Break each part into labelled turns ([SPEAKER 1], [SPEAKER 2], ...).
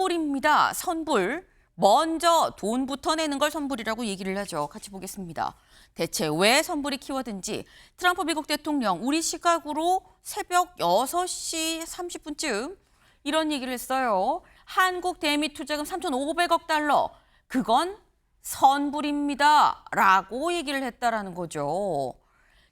[SPEAKER 1] 선불입니다. 선불. 먼저 돈부터 내는 걸 선불이라고 얘기를 하죠. 같이 보겠습니다. 대체 왜 선불이 키워든지 트럼프 미국 대통령 우리 시각으로 새벽 6시 30분쯤 이런 얘기를 했어요. 한국 대미 투자금 3,500억 달러. 그건 선불입니다. 라고 얘기를 했다라는 거죠.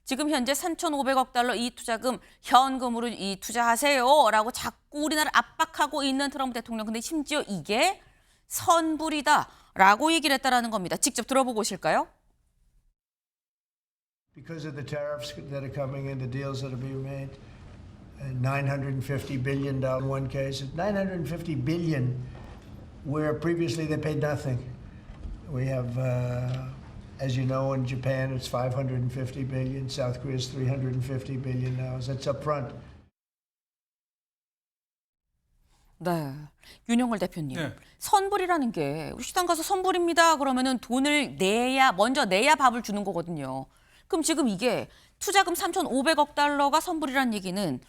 [SPEAKER 1] 지금 현재 3,500억 달러 이 투자금 현금으로 이 투자하세요. 라고 자꾸 우리나라를 압박하고 있는 트럼프 대통령. 근데 심지어 이게 선불이다. 라고 얘기를 했다라는 겁니다. 직접 들어보고 오실까요?
[SPEAKER 2] Because of the tariffs that are coming in, the deals that are being made, $950 billion in one case, $950 billion, where previously they paid nothing. We have, as you know, in Japan it's $550 billion, South Korea is $350 billion now. That's up front.
[SPEAKER 1] 네, 윤영월 대표님.
[SPEAKER 3] 네.
[SPEAKER 1] 선불이라는 게 우리 식당 가서 선불입니다. 그러면은 돈을 먼저 내야 밥을 주는 거거든요. 그럼 지금 이게 투자금 3,500억 달러가 선불이라는 얘기는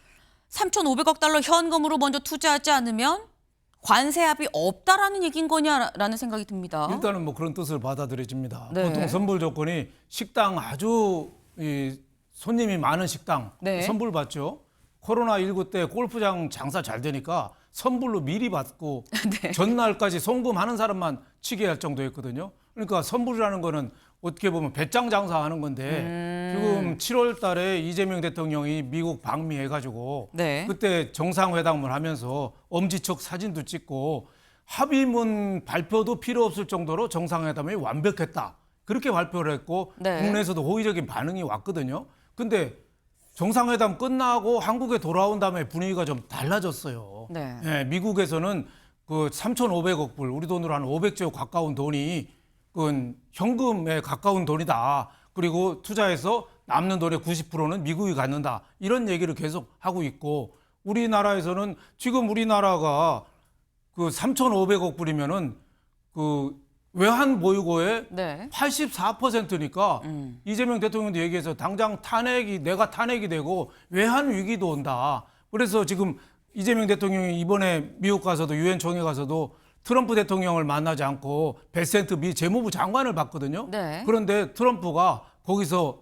[SPEAKER 1] 3,500억 달러 현금으로 먼저 투자하지 않으면 관세합이 없다라는 얘기인 거냐라는 생각이 듭니다.
[SPEAKER 3] 일단은 뭐 그런 뜻을 받아들여집니다.
[SPEAKER 1] 네.
[SPEAKER 3] 보통 선불 조건이 식당 아주 손님이 많은 식당
[SPEAKER 1] 네.
[SPEAKER 3] 선불 받죠. 코로나19 때 골프장 장사 잘 되니까 선불로 미리 받고
[SPEAKER 1] 네.
[SPEAKER 3] 전날까지 송금하는 사람만 치게 할 정도였거든요. 그러니까 선불이라는 거는 어떻게 보면 배짱 장사하는 건데 지금 7월 달에 이재명 대통령이 미국 방미해가지고
[SPEAKER 1] 네.
[SPEAKER 3] 그때 정상회담을 하면서 엄지척 사진도 찍고 합의문 발표도 필요 없을 정도로 정상회담이 완벽했다. 그렇게 발표를 했고
[SPEAKER 1] 네.
[SPEAKER 3] 국내에서도 호의적인 반응이 왔거든요. 근데 정상회담 끝나고 한국에 돌아온 다음에 분위기가 좀 달라졌어요.
[SPEAKER 1] 네.
[SPEAKER 3] 예, 미국에서는 그 3,500억 불, 우리 돈으로 한 500조 가까운 돈이 그건 현금에 가까운 돈이다. 그리고 투자해서 남는 돈의 90%는 미국이 갖는다. 이런 얘기를 계속 하고 있고 우리나라에서는 지금 우리나라가 그 3,500억 불이면은 그 외환 보유고의
[SPEAKER 1] 네.
[SPEAKER 3] 84%니까 이재명 대통령도 얘기해서 당장 내가 탄핵이 되고 외환 위기도 온다. 그래서 지금 이재명 대통령이 이번에 미국 가서도 유엔 총회 가서도 트럼프 대통령을 만나지 않고 베센트 미 재무부 장관을 봤거든요.
[SPEAKER 1] 네.
[SPEAKER 3] 그런데 트럼프가 거기서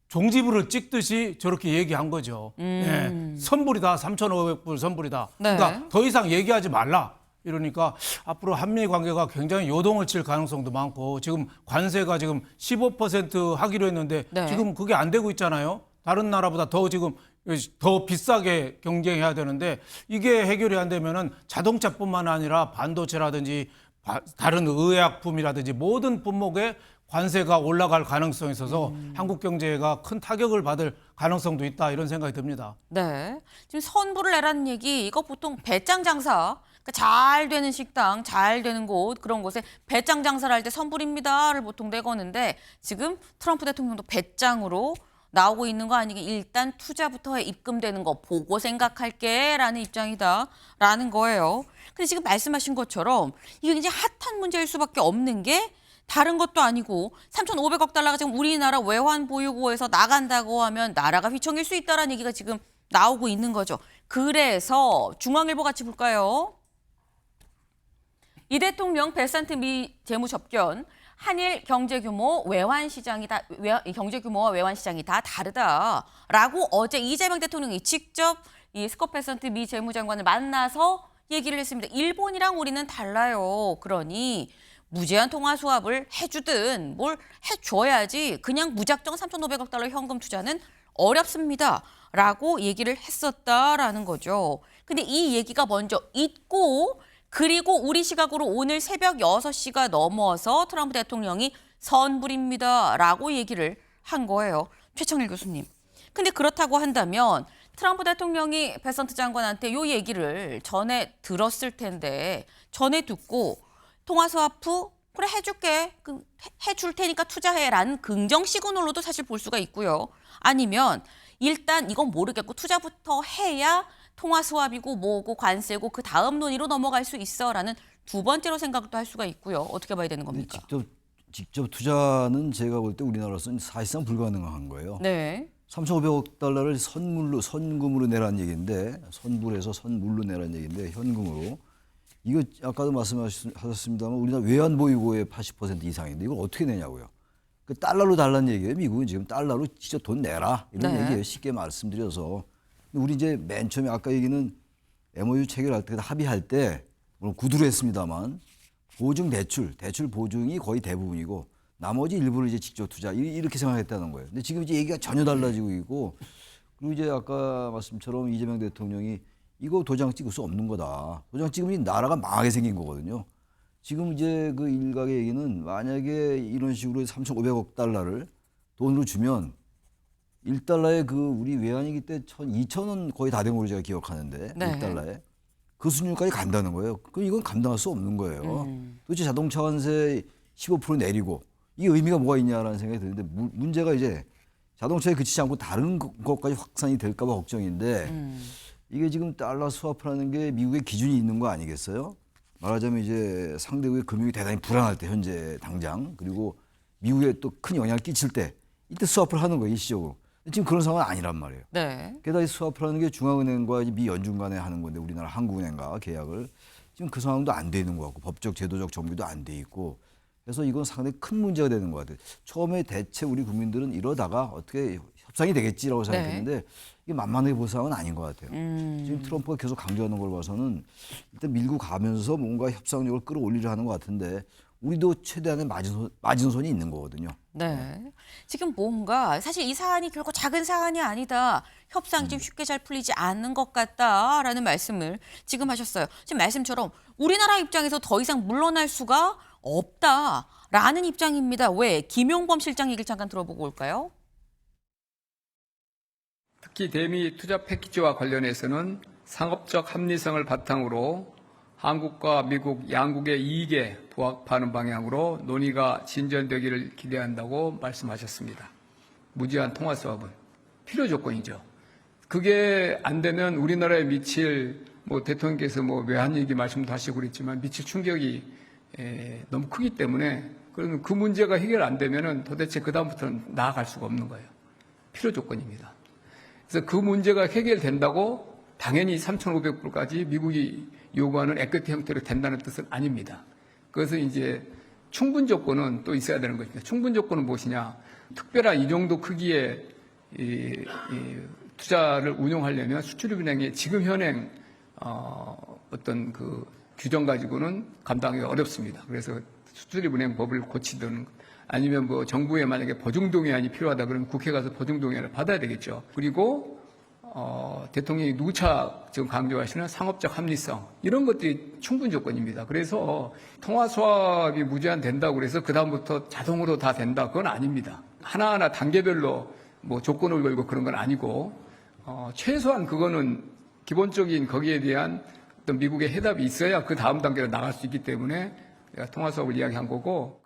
[SPEAKER 3] 종지부를 찍듯이 저렇게 얘기한 거죠. 예, 선불이다. 3,500불 선불이다.
[SPEAKER 1] 네.
[SPEAKER 3] 그러니까 더 이상 얘기하지 말라. 이러니까 앞으로 한미 관계가 굉장히 요동을 칠 가능성도 많고 지금 관세가 지금 15% 하기로 했는데
[SPEAKER 1] 네.
[SPEAKER 3] 지금 그게 안 되고 있잖아요. 다른 나라보다 더 지금 더 비싸게 경쟁해야 되는데 이게 해결이 안 되면은 자동차뿐만 아니라 반도체라든지 다른 의약품이라든지 모든 품목에 관세가 올라갈 가능성이 있어서 한국 경제가 큰 타격을 받을 가능성도 있다 이런 생각이 듭니다.
[SPEAKER 1] 네. 지금 선불을 내라는 얘기 이거 보통 배짱 장사 그러니까 잘 되는 식당, 잘 되는 곳 그런 곳에 배짱 장사를 할 때 선불입니다를 보통 내거는데 지금 트럼프 대통령도 배짱으로 나오고 있는 거 아니게 일단 투자부터 입금되는 거 보고 생각할게 라는 입장이다라는 거예요. 근데 지금 말씀하신 것처럼 이게 이제 핫한 문제일 수밖에 없는 게 다른 것도 아니고 3,500억 달러가 지금 우리나라 외환 보유고에서 나간다고 하면 나라가 휘청일 수 있다라는 얘기가 지금 나오고 있는 거죠. 그래서 중앙일보 같이 볼까요? 이 대통령 베센트 미 재무 접견 한일 경제 규모 외환 시장이 경제 규모와 외환 시장이 다 다르다라고 어제 이재명 대통령이 직접 이 스콧 베센트 미 재무장관을 만나서 얘기를 했습니다. 일본이랑 우리는 달라요. 그러니 무제한 통화 수합을 해주든 뭘 해줘야지 그냥 무작정 3,500억 달러 현금 투자는 어렵습니다. 라고 얘기를 했었다라는 거죠. 근데 이 얘기가 먼저 있고 그리고 우리 시각으로 오늘 새벽 6시가 넘어서 트럼프 대통령이 선불입니다. 라고 얘기를 한 거예요. 최청일 교수님. 근데 그렇다고 한다면 트럼프 대통령이 베센트 장관한테 이 얘기를 전에 들었을 텐데 전에 듣고 통화 수합 후 그래 해줄게. 해줄 테니까 투자해라는 긍정 시그널로도 사실 볼 수가 있고요. 아니면 일단 이건 모르겠고 투자부터 해야 통화 수합이고 뭐고 관세고 그 다음 논의로 넘어갈 수 있어라는 두 번째로 생각도 할 수가 있고요. 어떻게 봐야 되는 겁니까?
[SPEAKER 4] 직접 투자는 제가 볼 때 우리나라로서는 사실상 불가능한 거예요.
[SPEAKER 1] 네.
[SPEAKER 4] 3,500억 달러를 선금으로 내라는 얘기인데 선불해서 선물로 내라는 얘기인데 현금으로 이거 아까도 말씀하셨습니다만 우리나라 외환 보유고의 80% 이상인데 이걸 어떻게 내냐고요. 그 달러로 달라는 얘기예요. 미국은 지금 달러로 진짜 돈 내라 이런
[SPEAKER 1] 네.
[SPEAKER 4] 얘기예요. 쉽게 말씀드려서. 우리 이제 맨 처음에 아까 얘기는 MOU 체결할 때 합의할 때 물론 구두로 했습니다만 보증 대출 보증이 거의 대부분이고 나머지 일부를 이제 직접 투자 이렇게 생각했다는 거예요. 근데 지금 이제 얘기가 전혀 달라지고 있고 그리고 이제 아까 말씀처럼 이재명 대통령이 이거 도장 찍을 수 없는 거다. 도장 찍으면 나라가 망하게 생긴 거거든요. 지금 이제 그 일각의 얘기는 만약에 이런 식으로 3,500억 달러를 돈으로 주면 1달러에 그 우리 외환위기 때 2,000원 거의 다 된 걸로 제가 기억하는데
[SPEAKER 1] 네.
[SPEAKER 4] 1달러에 그 수준까지 간다는 거예요. 그럼 이건 감당할 수 없는 거예요. 도대체 자동차 관세 15% 내리고 이게 의미가 뭐가 있냐라는 생각이 드는데 문제가 이제 자동차에 그치지 않고 다른 것까지 확산이 될까 봐 걱정인데 이게 지금 달러 스와프라는 게 미국의 기준이 있는 거 아니겠어요? 말하자면 이제 상대국의 금융이 대단히 불안할 때 현재 당장 그리고 미국에 또 큰 영향을 끼칠 때 이때 스와프를 하는 거예요 일시적으로. 지금 그런 상황은 아니란 말이에요.
[SPEAKER 1] 네.
[SPEAKER 4] 게다가 이 스와프라는 게 중앙은행과 미 연준 간에 하는 건데 우리나라 한국은행과 계약을 지금 그 상황도 안 돼 있는 것 같고 법적 제도적 정비도 안 돼 있고 그래서 이건 상당히 큰 문제가 되는 것 같아요. 처음에 대체 우리 국민들은 이러다가 어떻게 협상이 되겠지라고 생각했는데 이게 만만하게 볼 상황은 아닌 것 같아요. 지금 트럼프가 계속 강조하는 걸 봐서는 일단 밀고 가면서 뭔가 협상력을 끌어올리려 하는 것 같은데 우리도 최대한의 마진손이 있는 거거든요.
[SPEAKER 1] 네. 지금 뭔가 사실 이 사안이 결코 작은 사안이 아니다. 협상이 좀 쉽게 잘 풀리지 않는 것 같다라는 말씀을 지금 하셨어요. 지금 말씀처럼 우리나라 입장에서 더 이상 물러날 수가 없다라는 입장입니다. 왜? 김용범 실장 얘기를 잠깐 들어보고 올까요?
[SPEAKER 5] 특히 대미 투자 패키지와 관련해서는 상업적 합리성을 바탕으로 한국과 미국 양국의 이익에 부합하는 방향으로 논의가 진전되기를 기대한다고 말씀하셨습니다. 무제한 통화 수합은 필요 조건이죠. 그게 안 되면 우리나라에 미칠 대통령께서 외환 얘기 말씀도 하시고 그랬지만 미칠 충격이 너무 크기 때문에 그러면 그 문제가 해결 안 되면은 도대체 그 다음부터는 나아갈 수가 없는 거예요. 필요 조건입니다. 그래서 그 문제가 해결된다고 당연히 3,500불까지 미국이 요구하는 에쿼티 형태로 된다는 뜻은 아닙니다. 그래서 이제 충분 조건은 또 있어야 되는 것입니다. 충분 조건은 무엇이냐? 특별한 이 정도 크기의 투자를 운용하려면 수출입은행의 지금 현행 어떤 그 규정 가지고는 감당하기가 어렵습니다. 그래서 수출입은행 법을 고치든 아니면 정부에 만약에 보증동의안이 필요하다 그러면 국회 가서 보증동의안을 받아야 되겠죠. 그리고 대통령이 누차 지금 강조하시는 상업적 합리성 이런 것들이 충분 조건입니다. 그래서 통화 수합이 무제한 된다고 그래서 그 다음부터 자동으로 다 된다 그건 아닙니다. 하나하나 단계별로 조건을 걸고 그런 건 아니고 최소한 그거는 기본적인 거기에 대한 어떤 미국의 해답이 있어야 그 다음 단계로 나갈 수 있기 때문에 내가 통화 수합을 이야기한 거고.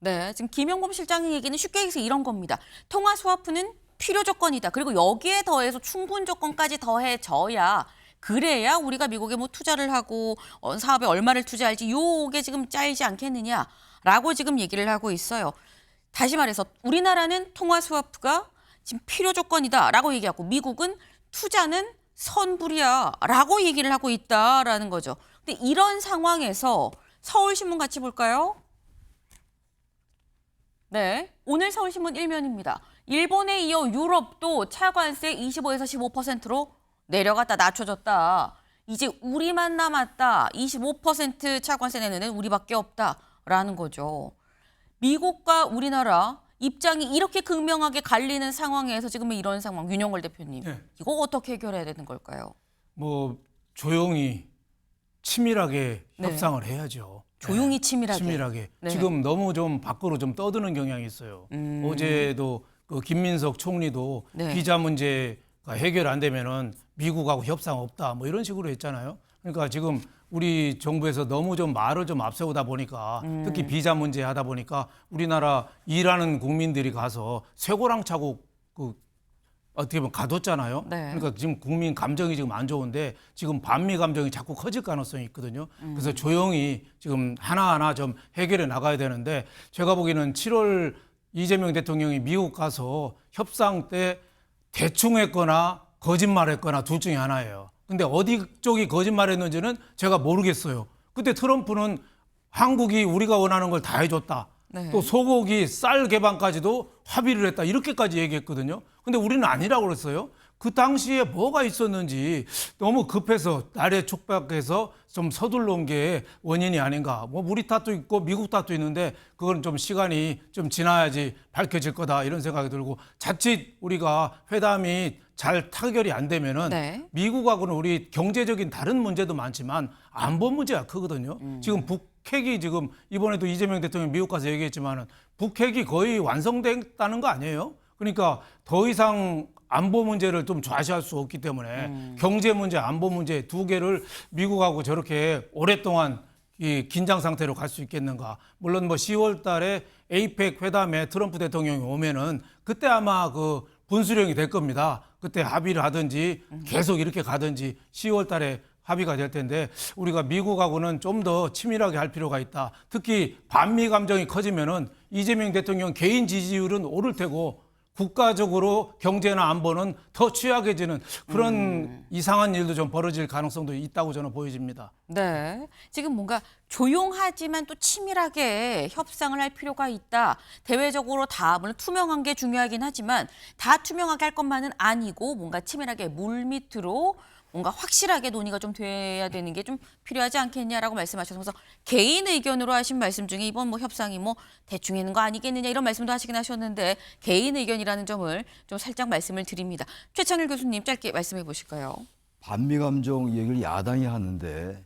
[SPEAKER 1] 네, 지금 김용범 실장의 얘기는 쉽게 해서 이런 겁니다. 통화 스와프는 필요 조건이다. 그리고 여기에 더해서 충분 조건까지 더해져야 그래야 우리가 미국에 투자를 하고 사업에 얼마를 투자할지 요게 지금 짜이지 않겠느냐라고 지금 얘기를 하고 있어요. 다시 말해서 우리나라는 통화 스와프가 지금 필요 조건이다라고 얘기하고 미국은 투자는 선불이야라고 얘기를 하고 있다라는 거죠. 근데 이런 상황에서 서울신문 같이 볼까요? 네, 오늘 서울신문 1면입니다. 일본에 이어 유럽도 차관세 25에서 15%로 내려갔다, 낮춰졌다. 이제 우리만 남았다. 25% 차관세 내는 우리밖에 없다라는 거죠. 미국과 우리나라 입장이 이렇게 극명하게 갈리는 상황에서 지금 이런 상황, 윤영걸 대표님.
[SPEAKER 3] 네.
[SPEAKER 1] 이거 어떻게 해결해야 되는 걸까요?
[SPEAKER 3] 조용히 치밀하게
[SPEAKER 1] 네.
[SPEAKER 3] 협상을 해야죠.
[SPEAKER 1] 조용히 치밀하게. 네.
[SPEAKER 3] 지금 너무 좀 밖으로 좀 떠드는 경향이 있어요. 어제도 그 김민석 총리도
[SPEAKER 1] 네.
[SPEAKER 3] 비자 문제가 해결 안 되면은 미국하고 협상 없다 이런 식으로 했잖아요. 그러니까 지금 우리 정부에서 너무 좀 말을 좀 앞세우다 보니까 특히 비자 문제 하다 보니까 우리나라 일하는 국민들이 가서 쇠고랑차고 어떻게 보면 가뒀잖아요.
[SPEAKER 1] 네.
[SPEAKER 3] 그러니까 지금 국민 감정이 지금 안 좋은데 지금 반미 감정이 자꾸 커질 가능성이 있거든요. 그래서 조용히 지금 하나하나 좀 해결해 나가야 되는데 제가 보기에는 7월 이재명 대통령이 미국 가서 협상 때 대충 했거나 거짓말했거나 둘 중에 하나예요. 근데 어디 쪽이 거짓말했는지는 제가 모르겠어요. 그때 트럼프는 한국이 우리가 원하는 걸 다 해줬다.
[SPEAKER 1] 네.
[SPEAKER 3] 또 소고기 쌀 개방까지도 합의를 했다. 이렇게까지 얘기했거든요. 근데 우리는 아니라고 그랬어요. 그 당시에 뭐가 있었는지 너무 급해서 날에 촉박해서 좀 서둘러온 게 원인이 아닌가. 뭐 우리 탓도 있고 미국 탓도 있는데 그건 좀 시간이 좀 지나야지 밝혀질 거다 이런 생각이 들고 자칫 우리가 회담이 잘 타결이 안 되면은
[SPEAKER 1] 네.
[SPEAKER 3] 미국하고는 우리 경제적인 다른 문제도 많지만 안보 문제가 크거든요. 지금 북핵이 지금 이번에도 이재명 대통령이 미국 가서 얘기했지만은 북핵이 거의 완성됐다는 거 아니에요? 그러니까 더 이상 안보 문제를 좀 좌시할 수 없기 때문에 경제 문제, 안보 문제 두 개를 미국하고 저렇게 오랫동안 이 긴장 상태로 갈 수 있겠는가? 물론 뭐 10월 달에 에이펙 회담에 트럼프 대통령이 오면은 그때 아마 그 분수령이 될 겁니다. 그때 합의를 하든지 계속 이렇게 가든지 10월 달에 합의가 될 텐데 우리가 미국하고는 좀 더 치밀하게 할 필요가 있다. 특히 반미 감정이 커지면은 이재명 대통령 개인 지지율은 오를 테고 국가적으로 경제나 안보는 더 취약해지는 그런 이상한 일도 좀 벌어질 가능성도 있다고 저는 보여집니다.
[SPEAKER 1] 네. 지금 뭔가 조용하지만 또 치밀하게 협상을 할 필요가 있다. 대외적으로 다 물론 투명한 게 중요하긴 하지만 다 투명하게 할 것만은 아니고 뭔가 치밀하게 물밑으로 뭔가 확실하게 논의가 좀 돼야 되는 게 좀 필요하지 않겠냐라고 말씀하셔서 개인 의견으로 하신 말씀 중에 이번 뭐 협상이 뭐 대충 있는 거 아니겠느냐 이런 말씀도 하시긴 하셨는데 개인 의견이라는 점을 좀 살짝 말씀을 드립니다. 최창일 교수님 짧게 말씀해 보실까요?
[SPEAKER 4] 반미 감정 얘기를 야당이 하는데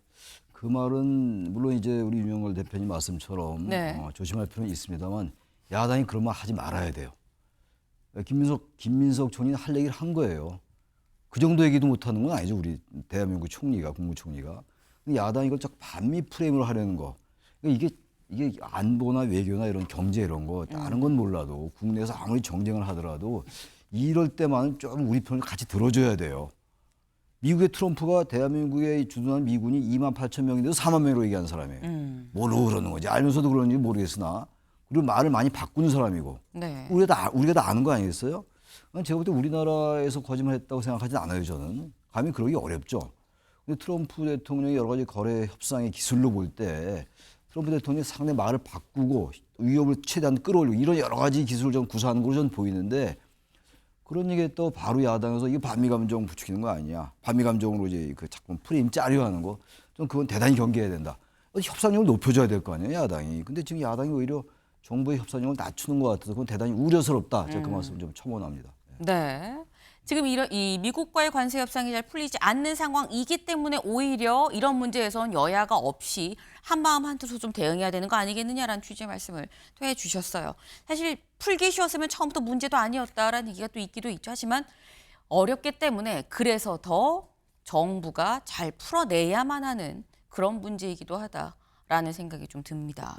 [SPEAKER 4] 그 말은 물론 이제 우리 윤영걸 대표님 말씀처럼
[SPEAKER 1] 네.
[SPEAKER 4] 조심할 필요는 있습니다만 야당이 그런 말 하지 말아야 돼요. 김민석 총리는 할 얘기를 한 거예요. 그 정도 얘기도 못하는 건 아니죠. 우리 대한민국 총리가 국무총리가. 근데 야당이 이걸 쫙 반미 프레임으로 하려는 거. 그러니까 이게 안보나 외교나 이런 경제 이런 거 다른 건 몰라도 국내에서 아무리 정쟁을 하더라도 이럴 때만은 좀 우리 편을 같이 들어줘야 돼요. 미국의 트럼프가 대한민국에 주둔한 미군이 28,000명인데도 4만 명으로 얘기하는 사람이에요. 뭐로 그러는 거지? 알면서도 그런지 모르겠으나 그리고 말을 많이 바꾸는 사람이고
[SPEAKER 1] 네.
[SPEAKER 4] 우리가 다 아는 거 아니겠어요? 제가 볼 때 우리나라에서 거짓말했다고 생각하지 않아요. 저는 감히 그러기 어렵죠. 근데 트럼프 대통령이 여러 가지 거래 협상의 기술로 볼 때 트럼프 대통령이 상대 말을 바꾸고 위협을 최대한 끌어올리고 이런 여러 가지 기술을 좀 구사하는 걸로 저는 보이는데 그런 얘기했다고 바로 야당에서 이게 반미 감정 부추기는 거 아니냐. 반미 감정으로 이제 그 자꾸 프레임 짜려 하는 거. 좀 그건 대단히 경계해야 된다. 협상력을 높여줘야 될 거 아니에요, 야당이. 근데 지금 야당이 오히려 정부의 협상력을 낮추는 것 같아서 그건 대단히 우려스럽다. 제가 그 말씀 좀 첨언합니다.
[SPEAKER 1] 네. 지금 이 미국과의 관세 협상이 잘 풀리지 않는 상황이기 때문에 오히려 이런 문제에선 여야가 없이 한마음 한뜻으로 좀 대응해야 되는 거 아니겠느냐라는 취지의 말씀을 또 해주셨어요. 사실 풀기 쉬웠으면 처음부터 문제도 아니었다라는 얘기가 또 있기도 있죠. 하지만 어렵기 때문에 그래서 더 정부가 잘 풀어내야만 하는 그런 문제이기도 하다라는 생각이 좀 듭니다.